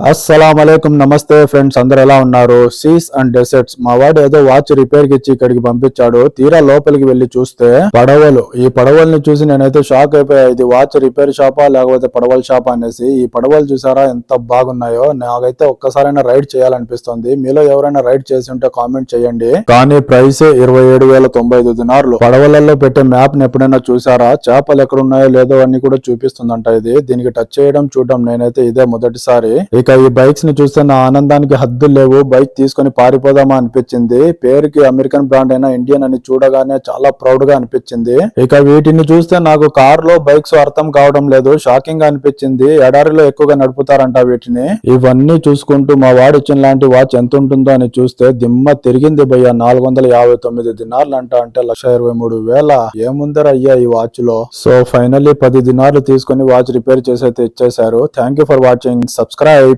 అస్సలాముఅలైకుం నమస్తే ఫ్రెండ్స్, అందరు ఎలా ఉన్నారు? సీస్ అండ్ డెసర్ట్స్ మా వాడు ఏదో వాచ్ రిపేర్ కి ఇచ్చి ఇక్కడికి పంపించాడు. తీరా లోపలికి వెళ్లి చూస్తే పడవలు. ఈ పడవల్ని చూసి నేనైతే షాక్ అయిపోయా. ఇది వాచ్ రిపేర్ షాపా లేకపోతే పడవల షాపా అనేసి. ఈ పడవలు చూసారా ఎంత బాగున్నాయో. నాకైతే ఒక్కసారైనా రైడ్ చేయాలనిపిస్తుంది. మీలో ఎవరైనా రైడ్ చేసి ఉంటే కామెంట్ చేయండి. కానీ ప్రైస్ 27,095 దినార్లు. పడవలలో పెట్టే మ్యాప్ ని ఎప్పుడైనా చూసారా? చేపలు ఎక్కడున్నాయో లేదో అన్ని కూడా చూపిస్తుందంట ఇది. దీనికి టచ్ చేయడం చూడడం నేనైతే ఇదే మొదటిసారి. ఇక ఈ బైక్స్ ని చూస్తే నా ఆనందానికి హద్దులు లేవు. బైక్ తీసుకొని పారిపోదామా అనిపించింది. పేరుకి అమెరికన్ బ్రాండ్ అయినా ఇండియన్ అని చూడగానే చాలా ప్రౌడ్ గా అనిపించింది. ఇక వీటిని చూస్తే నాకు కార్ లో బైక్స్ అర్థం కావడం లేదు. షాకింగ్ గా అనిపించింది. ఎడారిలో ఎక్కువగా నడుపుతారంట వీటిని. ఇవన్నీ చూసుకుంటూ మా వాడు ఇచ్చిన లాంటి వాచ్ ఎంత ఉంటుందో అని చూస్తే దిమ్మ తిరిగింది భయ్య. 459 దినార్లు అంట. అంటే 1,23,000. ఏముందర అయ్యా ఈ వాచ్ లో. సో ఫైనల్లీ 10 దినార్లు తీసుకుని వాచ్ రిపేర్ చేసి అయితే ఇచ్చేశారు. Thank you for watching. Subscribe.